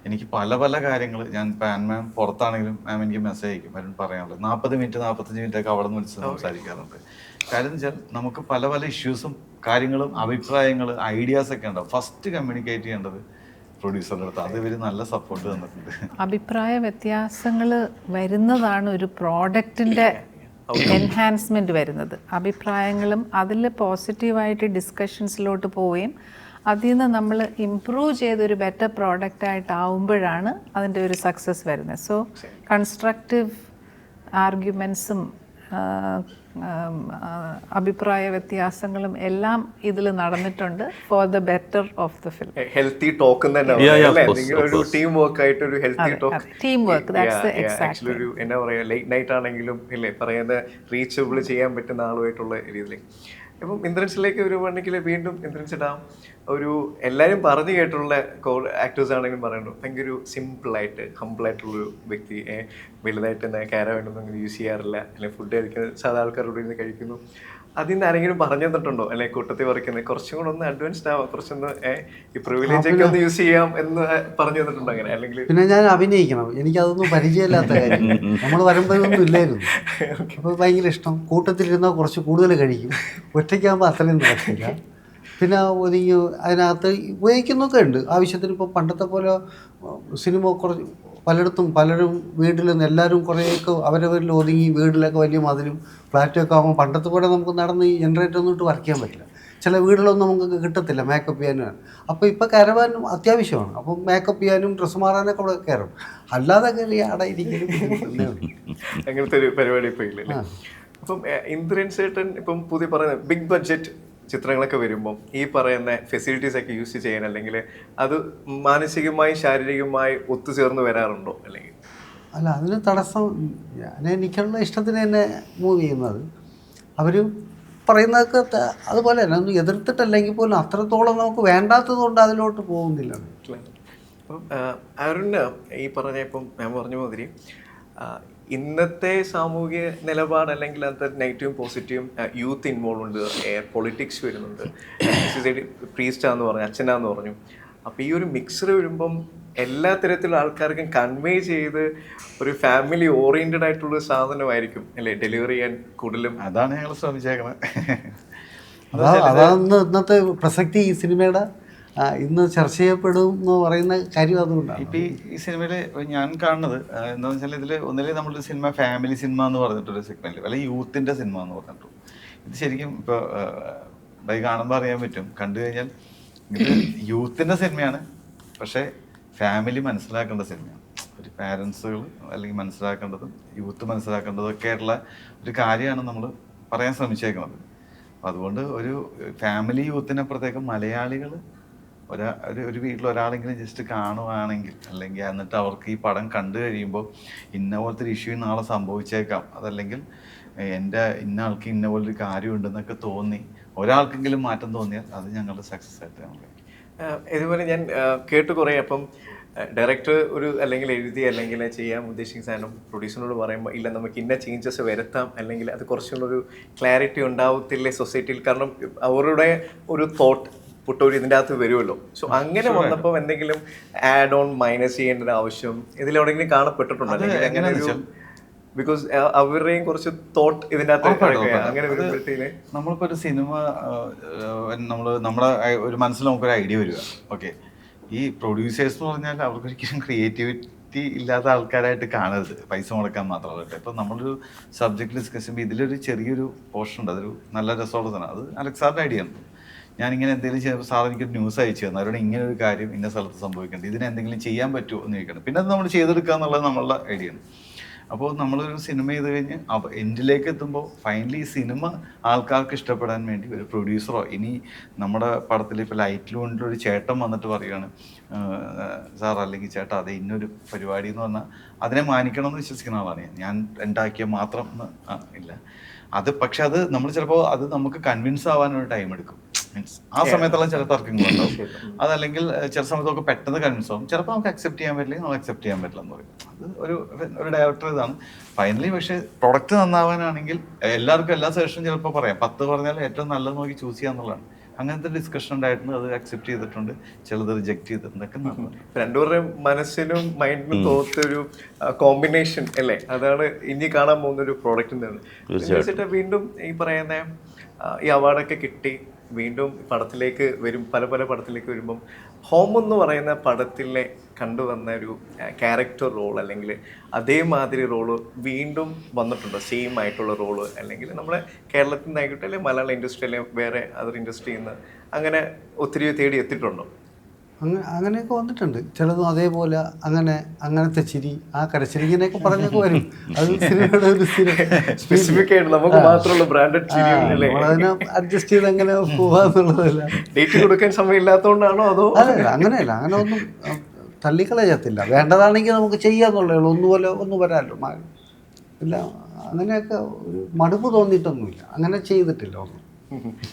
എനിക്ക് പല കാര്യങ്ങൾ, ഞാൻ മാം പുറത്താണെങ്കിലും മാം എനിക്ക് മെസ്സേജ് അയക്കും, വരും പറയാനുള്ളത് 40 മിനിറ്റ് 45 മിനിറ്റൊക്കെ അവിടെ നിന്ന് വിളിച്ച് സംസാരിക്കാറുണ്ട്. കാര്യം എന്ന് വെച്ചാൽ നമുക്ക് പല ഇഷ്യൂസും കാര്യങ്ങളും അഭിപ്രായങ്ങൾ ഐഡിയാസൊക്കെ ഉണ്ടാവും. ഫസ്റ്റ് കമ്മ്യൂണിക്കേറ്റ് ചെയ്യേണ്ടത് പ്രൊഡ്യൂസറുടെ അടുത്ത്. അത് ഇവർ നല്ല സപ്പോർട്ട് തന്നിട്ടുണ്ട്. അഭിപ്രായ വ്യത്യാസങ്ങൾ വരുന്നതാണ് ഒരു പ്രോഡക്റ്റിൻ്റെ എൻഹാൻസ്മെൻറ്റ് വരുന്നത്. അഭിപ്രായങ്ങളും അതിൽ പോസിറ്റീവായിട്ട് ഡിസ്കഷൻസിലോട്ട് പോവുകയും അതിൽ നിന്ന് നമ്മൾ ഇംപ്രൂവ് ചെയ്തൊരു ബെറ്റർ പ്രോഡക്റ്റായിട്ടാവുമ്പോഴാണ് അതിൻ്റെ ഒരു സക്സസ് വരുന്നത്. സോ കൺസ്ട്രക്റ്റീവ് ആർഗ്യുമെൻസും അഭിപ്രായ വ്യത്യാസങ്ങളും എല്ലാം ഇതിൽ നടന്നിട്ടുണ്ട് for the better off the film. Healthy talk തന്നെ ഒരു ടീം വർക്ക് ആയിട്ട് ഒരു healthy talk, team work, that's exactly ഒരു എന്താ പറയുക, ലേറ്റ് നൈറ്റ് ആണെങ്കിലും ഇല്ലേ പറയുന്ന റീച്ചബിൾ ചെയ്യാൻ പറ്റുന്ന ആളുമായിട്ടുള്ള രീതിയിൽ. ഇപ്പം ഇന്ദ്രൻസിലേക്ക് വരുവാണെങ്കിൽ വീണ്ടും ഇന്ദ്രൻസ് ഇടാം, ഒരു എല്ലാവരും പറഞ്ഞു കേട്ടുള്ള ആക്ടേഴ്സ് ആണെങ്കിലും പറയുന്നു ഭയങ്കര ഒരു സിമ്പിളായിട്ട് ഹമ്പിളായിട്ടുള്ളൊരു വ്യക്തി, വലുതായിട്ട് എന്താ കാരവനൊന്നും അങ്ങനെ യൂസ് ചെയ്യാറില്ല, അല്ലെങ്കിൽ ഫുഡ് കഴിക്കുന്നത് സാധാ ആൾക്കാരോട് ഇരുന്ന് കഴിക്കുന്നു. അതിൽ നിന്ന് ആരെങ്കിലും പറഞ്ഞു തന്നിട്ടുണ്ടോ, അല്ലെങ്കിൽ കൂട്ടത്തിൽ പറിക്കുന്നത് കുറച്ചും കൂടെ ഒന്ന് അഡ്വാൻസ്ഡ് ആവാം, കുറച്ചൊന്ന് ഈ പ്രിവിലേജ് ഒക്കെ ഒന്ന് യൂസ് ചെയ്യാം എന്ന് പറഞ്ഞു തന്നിട്ടുണ്ടോ അങ്ങനെ? അല്ലെങ്കിൽ പിന്നെ ഞാൻ അഭിനയിക്കണം, എനിക്കതൊന്നും പരിചയമില്ലാത്ത കാര്യം, നമ്മൾ വരുമ്പോഴൊന്നും ഇല്ലായിരുന്നു. അപ്പോൾ ഭയങ്കര ഇഷ്ടം, കൂട്ടത്തിലിരുന്നാൽ കുറച്ച് കൂടുതൽ കഴിക്കും, ഒറ്റയ്ക്കാകുമ്പോൾ അത്രയും നടക്കില്ല. പിന്നെ ഒതുങ്ങി അതിനകത്ത് ഉപയോഗിക്കുന്നൊക്കെ ഉണ്ട് ആവശ്യത്തിന്. ഇപ്പോൾ പണ്ടത്തെ പോലെ സിനിമ കുറച്ച് പലരും വീട്ടിൽ നിന്ന് എല്ലാവരും കുറേയൊക്കെ അവരവരിൽ ഒതുങ്ങി, വീട്ടിലൊക്കെ വലിയ മതിലും ഫ്ലാറ്റൊക്കെ ആകുമ്പോൾ പണ്ടത്തെ പോലെ നമുക്ക് നടന്ന് ഈ ജനറേറ്റർ ഒന്നും ഇട്ട് വർക്ക് ചെയ്യാൻ പറ്റില്ല. ചില വീടുകളൊന്നും നമുക്ക് കിട്ടത്തില്ല മേക്കപ്പ് ചെയ്യാനും. അപ്പോൾ ഇപ്പോൾ കരവാനും അത്യാവശ്യമാണ്. അപ്പം മേക്കപ്പ് ചെയ്യാനും ഡ്രസ്സ് മാറാനൊക്കെ അവിടെ കയറും, അല്ലാതെ കയറി അവിടെ ഇരിക്കലും അങ്ങനത്തെ ഒരു പരിപാടി ഇപ്പോൾ ഇല്ലല്ലേ. അപ്പം ഇന്ദ്രൻ ചേട്ടൻ ഇപ്പം പുതിയ പറയുന്ന ബിഗ് ബഡ്ജറ്റ് ചിത്രങ്ങളൊക്കെ വരുമ്പം ഈ പറയുന്ന ഫെസിലിറ്റീസ് ഒക്കെ യൂസ് ചെയ്യാൻ, അല്ലെങ്കിൽ അത് മാനസികമായി ശാരീരികമായി ഒത്തുചേർന്ന് വരാറുണ്ടോ? അല്ലെങ്കിൽ അല്ല, അതിന് തടസ്സം എനിക്കുള്ള ഇഷ്ടത്തിന് തന്നെ മൂവ് ചെയ്യുന്നത്. അവർ പറയുന്നതൊക്കെ അതുപോലെ തന്നെ ഒന്നും എതിർത്തിട്ടല്ലെങ്കിൽ പോലും അത്രത്തോളം നമുക്ക് വേണ്ടാത്തത് കൊണ്ട് അതിലോട്ട് പോകുന്നില്ല. അപ്പം അരുണ് ഈ പറഞ്ഞ ഇപ്പം ഞാൻ പറഞ്ഞ മാതിരി ഇന്നത്തെ സാമൂഹിക നിലപാട്, അല്ലെങ്കിൽ അത് നെഗറ്റീവും പോസിറ്റീവും യൂത്ത് ഇൻവോൾവ് ഉണ്ട്, പൊളിറ്റിക്സ് വരുന്നുണ്ട്, പ്രീസ്റ്റാന്ന് പറഞ്ഞു, അച്ഛനാന്ന് പറഞ്ഞു. അപ്പോൾ ഈ ഒരു മിക്സർ വരുമ്പം എല്ലാ തരത്തിലുള്ള ആൾക്കാർക്കും കൺവേ ചെയ്ത് ഒരു ഫാമിലി ഓറിയൻറ്റഡ് ആയിട്ടുള്ള സാധനമായിരിക്കും അല്ലേ ഡെലിവറി ചെയ്യാൻ കൂടുതലും. അതാണ് ഞങ്ങൾ ശ്രമിച്ചേക്കുന്നത്. അതാണ് ഇന്നത്തെ പ്രസക്തി ഈ സിനിമയുടെ. ഇന്ന് ചർച്ച ചെയ്യപ്പെടും എന്ന് പറയുന്ന കാര്യം അതുകൊണ്ടാണ്. ഇപ്പം ഈ സിനിമയിൽ ഞാൻ കാണുന്നത് എന്താണെന്ന് വെച്ചാൽ, ഇതിൽ ഒന്നിലേക്ക് നമ്മളൊരു സിനിമ ഫാമിലി സിനിമ എന്ന് പറഞ്ഞിട്ടൊരു സെഗ്മെൻറ്റ്, അല്ലെങ്കിൽ യൂത്തിൻ്റെ സിനിമ എന്ന് പറഞ്ഞിട്ടു. ഇത് ശരിക്കും ഇപ്പോൾ ബൈ കാണുമ്പോൾ അറിയാൻ പറ്റും, കണ്ടു കഴിഞ്ഞാൽ ഇത് യൂത്തിൻ്റെ സിനിമയാണ്, പക്ഷേ ഫാമിലി മനസ്സിലാക്കേണ്ട സിനിമയാണ്. ഒരു പാരൻസുകൾ അല്ലെങ്കിൽ മനസ്സിലാക്കേണ്ടതും യൂത്ത് മനസ്സിലാക്കേണ്ടതും ഒക്കെ ആയിട്ടുള്ള ഒരു കാര്യമാണ് നമ്മൾ പറയാൻ ശ്രമിച്ചേക്കുന്നത്. അപ്പോൾ അതുകൊണ്ട് ഒരു ഫാമിലി യൂത്തിനപ്പുറത്തേക്ക് മലയാളികൾ ഒരു വീട്ടിൽ ഒരാളെങ്കിലും ജസ്റ്റ് കാണുവാണെങ്കിൽ, അല്ലെങ്കിൽ എന്നിട്ട് അവർക്ക് ഈ പടം കണ്ടു കഴിയുമ്പോൾ ഇന്ന പോലത്തെ ഒരു ഇഷ്യൂ നാളെ സംഭവിച്ചേക്കാം, അതല്ലെങ്കിൽ ഇന്ന ആൾക്ക് ഇന്ന പോലൊരു കാര്യമുണ്ടെന്നൊക്കെ തോന്നി ഒരാൾക്കെങ്കിലും മാറ്റം തോന്നിയാൽ അത് ഞങ്ങളുടെ സക്സസ് ആയിട്ട് നമ്മൾ. ഇതുപോലെ ഞാൻ കേട്ട് കുറേ, അപ്പം ഡയറക്ടർ ഒരു അല്ലെങ്കിൽ എഴുതി അല്ലെങ്കിൽ ചെയ്യാൻ ഉദ്ദേശിക്കുന്ന സാധനം പ്രൊഡ്യൂസറിനോട് പറയുമ്പോൾ ഇല്ല നമുക്ക് ഇന്ന ചേഞ്ചസ് വരുത്താം, അല്ലെങ്കിൽ അത് കുറച്ചുകൂടെ ക്ലാരിറ്റി ഉണ്ടാവത്തില്ലേ സൊസൈറ്റിയിൽ, കാരണം അവരുടെ ഒരു തോട്ട് പുട്ടൂരി ഇതിൻ്റെ അകത്ത് വരുമല്ലോ. സോ അങ്ങനെ വന്നപ്പോൾ എന്തെങ്കിലും ആഡ് ഓൺ മൈനസ് ചെയ്യേണ്ട ഒരു ആവശ്യം ഇതിലെവിടെയെങ്കിലും കാണപ്പെട്ടിട്ടുണ്ടോ? ബിക്കോസ് അവരുടെയും കുറച്ച് തോട്ട് ഇതിൻ്റെ അകത്ത് അങ്ങനെ വരുമ്പോഴത്തേന് നമ്മളിപ്പോൾ ഒരു സിനിമ നമ്മുടെ ഒരു മനസ്സിൽ നമുക്കൊരു ഐഡിയ വരിക. ഓക്കെ, ഈ പ്രൊഡ്യൂസേഴ്സ് എന്ന് പറഞ്ഞാൽ അവർക്കൊരിക്കലും ക്രിയേറ്റിവിറ്റി ഇല്ലാത്ത ആൾക്കാരായിട്ട് കാണരുത്, പൈസ മുടക്കാൻ മാത്രമായിട്ട്. ഇപ്പം നമ്മളൊരു സബ്ജക്റ്റ് ഡിസ്കസ് ചെയ്യുമ്പോൾ ഇതിലൊരു ചെറിയൊരു പോർഷൻ ഉണ്ട്, അതൊരു നല്ല രസമുള്ള സാധനം. അത് അലക്സാറിൻ്റെ ഐഡിയ ആണ്. ഞാനിങ്ങനെ എന്തെങ്കിലും ചെയ്യുമ്പോൾ സാർ എനിക്കൊരു ന്യൂസ് അയച്ചു തന്നു, അവരോട് ഇങ്ങനെ ഒരു കാര്യം ഇന്ന സ്ഥലത്ത് സംഭവിക്കുന്നുണ്ട്, ഇതിന് എന്തെങ്കിലും ചെയ്യാൻ പറ്റുമോ എന്ന് ചോദിക്കണം. പിന്നെ അത് നമ്മൾ ചെയ്തെടുക്കുക എന്നുള്ളത് നമ്മളുടെ ഐഡിയ ആണ്. അപ്പോൾ നമ്മളൊരു സിനിമ ചെയ്ത് കഴിഞ്ഞ് എൻഡിലേക്ക് എത്തുമ്പോൾ ഫൈനലി ഈ സിനിമ ആൾക്കാർക്ക് ഇഷ്ടപ്പെടാൻ വേണ്ടി ഒരു പ്രൊഡ്യൂസറോ, ഇനി നമ്മുടെ പടത്തിൽ ഇപ്പോൾ ലൈറ്റിൽ കൊണ്ടൊരു ഒരു ചേട്ടൻ വന്നിട്ട് പറയുകയാണ്, സാർ അല്ലെങ്കിൽ ചേട്ടാ അതെ ഇന്നൊരു പരിപാടി എന്ന് പറഞ്ഞാൽ അതിനെ മാനിക്കണം എന്ന് വിശ്വസിക്കുന്ന ആളാണ് ഞാൻ ഉണ്ടാക്കിയ മാത്രം ഇല്ല അത്. പക്ഷെ അത് നമ്മൾ ചിലപ്പോൾ അത് നമുക്ക് കൺവിൻസ് ആവാനൊരു ടൈം എടുക്കും. മീൻസ് ആ സമയത്തുള്ള ചില തർക്കങ്ങളുണ്ടാവും. അതല്ലെങ്കിൽ ചില സമയത്തൊക്കെ പെട്ടെന്ന് കൺവിൻസ് ആവും. ചിലപ്പോൾ നമുക്ക് അക്സെപ്റ്റ് ചെയ്യാൻ പറ്റില്ല, നമുക്ക് അക്സെപ്റ്റ് ചെയ്യാൻ പറ്റില്ല എന്ന് പറയും. അത് ഒരു ഡയറക്ടർ ഇതാണ് ഫൈനലി. പക്ഷേ പ്രൊഡക്റ്റ് നന്നാവാനാണെങ്കിൽ എല്ലാവർക്കും എല്ലാ സജഷനും ചിലപ്പോൾ പറയാം, 10 പറഞ്ഞാൽ ഏറ്റവും നല്ലത് നോക്കി ചൂസ് ചെയ്യാന്നുള്ളതാണ്. അങ്ങനത്തെ ഡിസ്കഷൻ ഉണ്ടായിട്ടുണ്ട്, അത് അക്സെപ്റ്റ് ചെയ്തിട്ടുണ്ട്, ചിലത് റിജക്ട് ചെയ്തിട്ടുണ്ടൊക്കെ. രണ്ടുപേരുടെയും മനസ്സിനും മൈൻഡിനും തോത്തൊരു കോമ്പിനേഷൻ അല്ലേ, അതാണ് ഇനി കാണാൻ പോകുന്ന ഒരു പ്രോഡക്റ്റ്. വീണ്ടും ഈ പറയുന്ന ഈ അവാർഡൊക്കെ കിട്ടി വീണ്ടും പടത്തിലേക്ക് വരും, പല പടത്തിലേക്ക് വരുമ്പം ഹോം എന്ന് പറയുന്ന പടത്തിലെ കണ്ടുവന്ന ഒരു ക്യാരക്ടർ റോൾ അല്ലെങ്കിൽ അതേമാതിരി റോള് വീണ്ടും വന്നിട്ടുണ്ടോ? സെയിം ആയിട്ടുള്ള റോള് അല്ലെങ്കിൽ നമ്മുടെ കേരളത്തിൽ നിന്നായിക്കോട്ടെ അല്ലെങ്കിൽ മലയാള ഇൻഡസ്ട്രിയിലെ വേറെ അതർ ഇൻഡസ്ട്രിയിൽ നിന്ന് അങ്ങനെ ഒത്തിരി തേടി എത്തിയിട്ടുണ്ടോ? അങ്ങനെയൊക്കെ വന്നിട്ടുണ്ട്. ചിലതും അതേപോലെ അങ്ങനത്തെ ചിരി, ആ കരച്ചിരിങ്ങനെയൊക്കെ പറഞ്ഞൊക്കെ വരും. അത് സിനിമയുടെ ഒരു സ്പെസിഫിക് ആയിട്ട് നമുക്ക് മാത്രമുള്ള ബ്രാൻഡഡ് ചിരി അതിനെ അഡ്ജസ്റ്റ് ചെയ്ത് അങ്ങനെ പോവാന്നുള്ളതല്ല. ഡേറ്റ് കൊടുക്കാൻ സമയമില്ലാത്തതുകൊണ്ടാണോ അതോ? അങ്ങനെയല്ല, അങ്ങനെ ഒന്നും തള്ളിക്കളയത്തില്ല. വേണ്ടതാണെങ്കിൽ നമുക്ക് ചെയ്യാന്നുള്ളേ ഉള്ളൂ. ഒന്നും വരാമല്ലോ ഇല്ല. അങ്ങനെയൊക്കെ ഒരു മടുപ്പ് തോന്നിയിട്ടൊന്നുമില്ല, അങ്ങനെ ചെയ്തിട്ടില്ല ഒന്നും.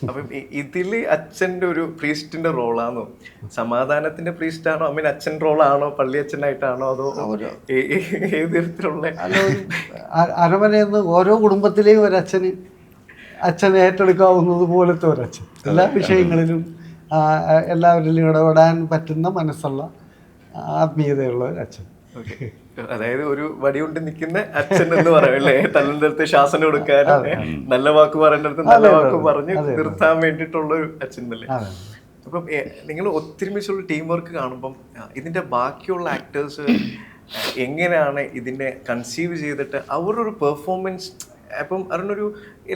അപ്പം ഇതില് അച്ഛൻ്റെ ഒരു പ്രീസ്റ്റിന്റെ റോളാണോ, സമാധാനത്തിന്റെ പ്രീസ്റ്റാണോ, ഐ മീൻ അച്ഛൻ റോളാണോ, പള്ളി അച്ഛനായിട്ടാണോ, അതോ ഏത് തരത്തിലുള്ള? അരമനയെന്ന് ഓരോ കുടുംബത്തിലെയും അച്ഛനെ ഏറ്റെടുക്കാവുന്നത് പോലത്തെ ഒരച്ഛൻ, എല്ലാ വിഷയങ്ങളിലും എല്ലാവരിലും ഇടപെടാൻ പറ്റുന്ന മനസ്സുള്ള ആത്മീയതയുള്ള ഒരച്ഛൻ. അതായത് ഒരു വടികൊണ്ട് നിൽക്കുന്ന അച്ഛൻ എന്ന് പറയും അല്ലേ, തല്ലിൻ്റെ ശാസനം കൊടുക്കാനും നല്ല വാക്ക് പറയേണ്ടടുത്ത് നല്ല വാക്ക് പറഞ്ഞ് നിർത്താൻ വേണ്ടിയിട്ടുള്ള ഒരു അച്ഛൻ അല്ലേ. അപ്പം നിങ്ങൾ ഒത്തൊരുമിച്ചുള്ള ടീം വർക്ക് കാണുമ്പം ഇതിന്റെ ബാക്കിയുള്ള ആക്ടേഴ്സ് എങ്ങനെയാണ് ഇതിനെ കൺസീവ് ചെയ്തിട്ട് അവരുടെ ഒരു പെർഫോമൻസ്, അപ്പം അതിനൊരു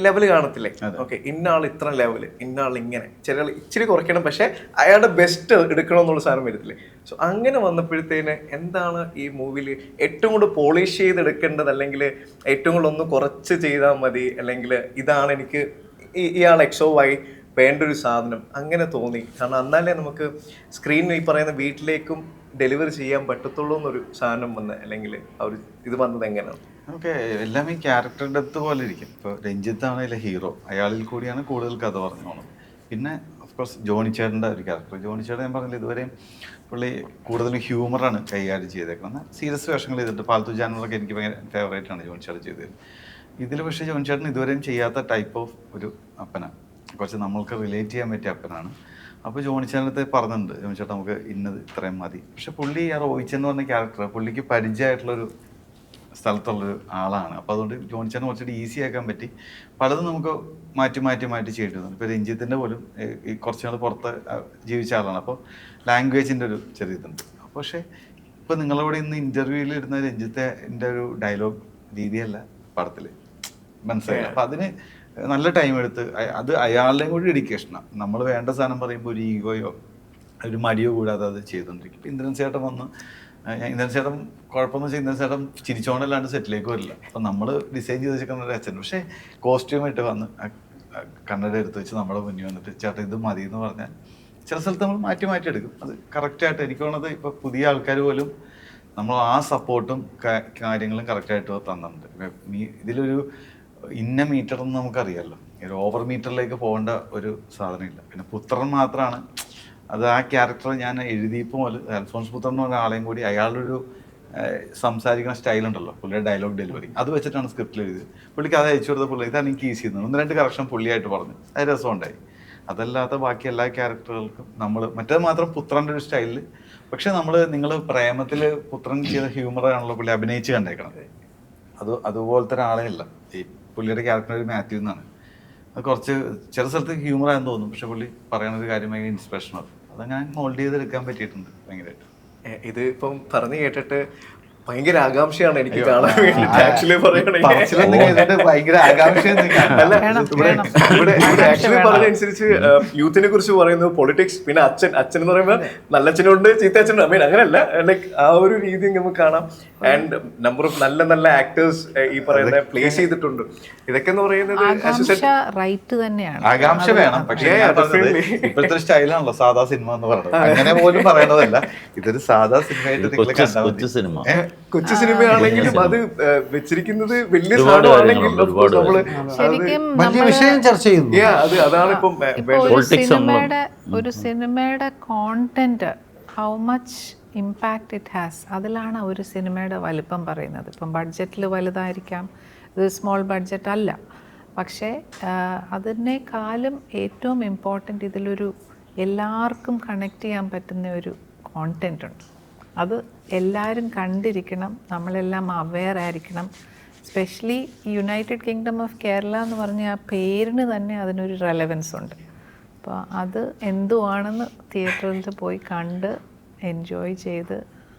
ലെവല് കാണത്തില്ലേ? ഓക്കെ, ഇന്നാൾ ഇത്ര ലെവല്, ഇന്നാൾ ഇങ്ങനെ, ചില ഇച്ചിരി കുറയ്ക്കണം, പക്ഷെ അയാളുടെ ബെസ്റ്റ് എടുക്കണം എന്നുള്ള സാധനം വരത്തില്ലേ? സോ അങ്ങനെ വന്നപ്പോഴത്തേന് എന്താണ് ഈ മൂവിയിൽ ഏറ്റവും കൂടുതൽ പോളിഷ് ചെയ്തെടുക്കേണ്ടത്, അല്ലെങ്കിൽ ഏറ്റവും കൂടുതൽ ഒന്ന് കുറച്ച് ചെയ്താൽ മതി, അല്ലെങ്കിൽ ഇതാണ് എനിക്ക് ഇയാൾ XOY വേണ്ട ഒരു സാധനം, അങ്ങനെ തോന്നി? കാരണം എന്നാലേ നമുക്ക് സ്ക്രീനിൽ ഈ പറയുന്ന വീട്ടിലേക്കും ഡെലിവറി ചെയ്യാൻ പറ്റത്തുള്ളൂ എന്നൊരു സാധനം വന്ന്, അല്ലെങ്കിൽ അവർ ഇത് വന്നത് എങ്ങനെയാണ്? നമുക്ക് എല്ലാം ഈ ക്യാരക്ടർ ഡെപ്ത് പോലെ ഇരിക്കും. ഇപ്പോൾ രഞ്ജിത്താണ് അതിലെ ഹീറോ, അയാളിൽ കൂടിയാണ് കൂടുതൽ കഥ പറഞ്ഞോണം. പിന്നെ ഓഫ്കോഴ്സ് ജോണി ചേട്ടൻ്റെ ഒരു ക്യാരക്ടർ, ജോണി ചേട്ടൻ ഞാൻ പറഞ്ഞില്ല ഇതുവരെയും പുള്ളി കൂടുതലും ഹ്യൂമറാണ് കൈകാര്യം ചെയ്തേക്കുന്നത്. സീരിയസ് വേഷങ്ങൾ ചെയ്തിട്ട് പാൽത്തു ജാനറൊക്കെ എനിക്ക് ഭയങ്കര ഫേവറേറ്റ് ആണ് ജോണി ചേട്ടൻ ചെയ്തത്. ഇതിൽ പക്ഷേ ജോണി ചേട്ടൻ ഇതുവരെയും ചെയ്യാത്ത ടൈപ്പ് ഓഫ് ഒരു അപ്പനാണ്, കുറച്ച് നമ്മൾക്ക് റിലേറ്റ് ചെയ്യാൻ പറ്റിയ അപ്പനാണ്. അപ്പോൾ ജോണി ചേട്ടനടുത്ത് പറഞ്ഞിട്ടുണ്ട്, ജോണി ചേട്ടൻ നമുക്ക് ഇന്നത് ഇത്രയും മതി. പക്ഷെ പുള്ളി ആ റോയിച്ചെന്ന് പറഞ്ഞ ക്യാരക്ടർ പുള്ളിക്ക് പരിചയമായിട്ടുള്ളൊരു സ്ഥലത്തുള്ളൊരു ആളാണ്. അപ്പോൾ അതുകൊണ്ട് ജോണി ചേട്ടൻ കുറച്ചുകൂടി ഈസി ആക്കാൻ പറ്റി. പലതും നമുക്ക് മാറ്റി ചെയ്യേണ്ടി വന്നു. ഇപ്പോൾ രഞ്ജിത്തിൻ്റെ പോലും ഈ കുറച്ച് നാൾ പുറത്ത് ജീവിച്ച ആളാണ്, അപ്പോൾ ലാംഗ്വേജിൻ്റെ ഒരു ചെറിയ ഇതുണ്ട്. പക്ഷേ ഇപ്പോൾ നിങ്ങളിവിടെ ഇന്ന് ഇൻ്റർവ്യൂവിൽ ഇടുന്ന രഞ്ജിത്തിൻ്റെ ഒരു ഡയലോഗ് രീതിയല്ല പടത്തിൽ, മനസ്സിലായി. അപ്പോൾ അതിന് നല്ല ടൈം എടുത്ത് അത് അയാളുടെയും കൂടി ഡെഡിക്കേഷനാണ്. നമ്മൾ വേണ്ട സാധനം പറയുമ്പോൾ ഒരു ഈഗോയോ ഒരു മടിയോ കൂടാതെ അത് ചെയ്തുകൊണ്ടിരിക്കും. ഇപ്പോൾ ഇന്ദ്രൻ ചേട്ടൻ വന്ന്, ഇന്ദ്രൻ ചേട്ടൻ കുഴപ്പമെന്ന് വെച്ചാൽ ഇന്ദ്രൻ ചേട്ടൻ ചിരിച്ചോണ്ടല്ലാണ്ട് സെറ്റിലേക്ക് വരില്ല. അപ്പം നമ്മൾ ഡിസൈൻ ചെയ്ത് വെച്ചിരിക്കുന്ന ഒരു അച്ഛൻ, പക്ഷേ കോസ്റ്റ്യൂമായിട്ട് വന്ന് കണ്ണട എടുത്ത് വെച്ച് നമ്മുടെ മുന്നിൽ വന്നിട്ട് ചേട്ടൻ ഇത് മതി എന്ന് പറഞ്ഞാൽ ചില സ്ഥലത്ത് നമ്മൾ മാറ്റി എടുക്കും. അത് കറക്റ്റായിട്ട് എനിക്ക് തോന്നുന്നത് ഇപ്പോൾ പുതിയ ആൾക്കാർ പോലും നമ്മൾ ആ സപ്പോർട്ടും കാര്യങ്ങളും കറക്റ്റായിട്ട് തന്നിട്ടുണ്ട്. ഇതിലൊരു ഇന്ന മീറ്റർ എന്ന് നമുക്കറിയാമല്ലോ, ഒരു ഓവർ മീറ്ററിലേക്ക് പോകേണ്ട ഒരു സാധനമില്ല. പിന്നെ പുത്രൻ മാത്രമാണ് അത്, ആ ക്യാരക്ടർ ഞാൻ എഴുതിയപ്പോൾ മുതൽ അൽഫോൺസ് പുത്രൻ എന്ന് പറഞ്ഞ ആളെയും കൂടി അയാളുടെ ഒരു സംസാരിക്കുന്ന സ്റ്റൈലുണ്ടല്ലോ, പുള്ളിയുടെ ഡയലോഗ് ഡെലിവറി, അത് വെച്ചിട്ടാണ് സ്ക്രിപ്റ്റിൽ എഴുതിയത്. പുള്ളിക്ക് അത് അയച്ചു കൊടുത്ത പുള്ളി ഇതാണ് എനിക്ക് ഈസി ചെയ്യുന്നത്, 1-2 കറക്ഷൻ പുള്ളിയായിട്ട് പറഞ്ഞു, അത് രസമുണ്ടായി. അതല്ലാത്ത ബാക്കി എല്ലാ ക്യാരക്ടറുകൾക്കും നമ്മൾ മറ്റേത് മാത്രം പുത്രൻ്റെ ഒരു സ്റ്റൈലിൽ. പക്ഷെ നിങ്ങൾ പ്രേമത്തിൽ പുത്രൻ ചെയ്ത ഹ്യൂമറാണല്ലോ പുള്ളി അഭിനയിച്ച് കണ്ടേക്കണത്. അതുപോലത്തെ ഒരാളെ അല്ല. ഈ പുള്ളിയുടെ ക്യാരക്ടർ ഒരു മാത്യു എന്നാണ്. അത് കുറച്ച് ചില സ്ഥലത്ത് ഹ്യൂമറായെന്ന് തോന്നും, പക്ഷെ പുള്ളി പറയുന്നൊരു കാര്യം ഭയങ്കര ഇൻസ്പിറേഷനാണ്. അതങ്ങനെ മോൾഡ് ചെയ്തെടുക്കാൻ പറ്റിയിട്ടുണ്ട് ഭയങ്കരമായിട്ട്. ഇത് ഇപ്പം പറഞ്ഞു കേട്ടിട്ട് ഭയങ്കര ആകാംക്ഷയാണ് എനിക്ക് കാണാൻ വേണ്ടിട്ട്. ആക്ച്വലി പറയുകയാണെങ്കിൽ ഭയങ്കര അല്ല, ഇവിടെ ആക്ച്വലി പറഞ്ഞതനുസരിച്ച് യൂത്തിനെ കുറിച്ച് പറയുന്നത് പൊളിറ്റിക്സ്, പിന്നെ അച്ഛൻ എന്ന് പറയുമ്പോൾ നല്ല അച്ഛനുണ്ട് ചീത്ത അച്ഛനുണ്ട്. ഐ മീൻ അങ്ങനെയല്ല, ലൈക്ക് ആ ഒരു രീതി നമുക്ക് കാണാം. ആൻഡ് നമ്പർ ഓഫ് നല്ല ആക്ടേഴ്സ് ഈ പറയുന്ന പ്ലേസ് ചെയ്തിട്ടുണ്ട്. ഇതൊക്കെ എന്ന് പറയുന്നത് റൈറ്റ് തന്നെയാണ്. ആകാംക്ഷ വേണം, പക്ഷേ ഇപ്പോഴത്തെ സ്റ്റൈലാണല്ലോ സാധാ സിനിമ എന്ന് പറയുന്നത്. അങ്ങനെ പോലും പറയണതല്ല, ഇതൊരു സാധാ കൊച്ചു സിനിമ, കൊച്ചു സിനിമയാണെങ്കിലും അത് വെച്ചിരിക്കുന്നത് വലിയ ഒരുപാട് സാധനമാണെങ്കിൽ കാര്യങ്ങളുണ്ട്, നമ്മള് ശരിക്കും വലിയ വിഷയം ചർച്ച ചെയ്യുന്നു. അതാണ് ഇപ്പം ഒരു സിനിമയുടെ content how much impact it has, അതിലാണ് ഒരു സിനിമയുടെ വലിപ്പം പറയുന്നത്. ഇപ്പം ബഡ്ജറ്റിൽ വലുതായിരിക്കാം, ഇത് സ്മോൾ ബഡ്ജറ്റ് അല്ല, പക്ഷേ അതിനേക്കാളും ഏറ്റവും ഇമ്പോർട്ടൻ്റ് ഇതിലൊരു എല്ലാവർക്കും കണക്ട് ചെയ്യാൻ പറ്റുന്ന ഒരു കോണ്ടന്റ് ഉണ്ട്. അത് എല്ലാവരും കണ്ടിരിക്കണം, നമ്മളെല്ലാം അവെയർ ആയിരിക്കണം. Specially United kingdom of Kerala എന്ന് പറഞ്ഞ ആ പേരിന് തന്നെ അതിനൊരു റെലവൻസ് ഉണ്ട്. അപ്പോൾ അത് എന്തുവാണെന്ന് തിയേറ്ററിൽ പോയി കണ്ട് എൻജോയ് ചെയ്ത്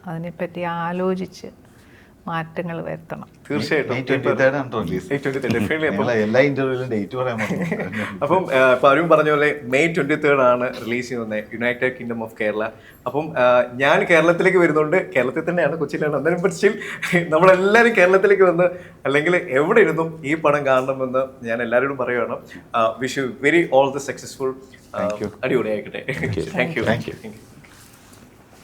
അതിനെപ്പറ്റി ആലോചിച്ച് മാറ്റങ്ങൾ വരുത്തണം. തീർച്ചയായിട്ടും എല്ലാ ഇന്റർവ്യൂവിലും ഡേറ്റ് പറയാൻ അപ്പം അരുൺ പറഞ്ഞ പോലെ May 23 ആണ് റിലീസ് ചെയ്യുന്നത് യുണൈറ്റഡ് കിങ്ഡം ഓഫ് കേരള. അപ്പം ഞാൻ കേരളത്തിലേക്ക് വരുന്നുണ്ട്, കേരളത്തിൽ തന്നെയാണ്, കൊച്ചിയിലാണ്. അന്നേരം പക്ഷേ നമ്മളെല്ലാവരും കേരളത്തിലേക്ക് വന്ന് അല്ലെങ്കിൽ എവിടെ ഇരുന്നും ഈ പടം കാണണമെന്ന് ഞാൻ എല്ലാവരോടും പറയുകയാണ്. Wish you very all the successful. അടിപൊളിയായിക്കട്ടെ. Thank U.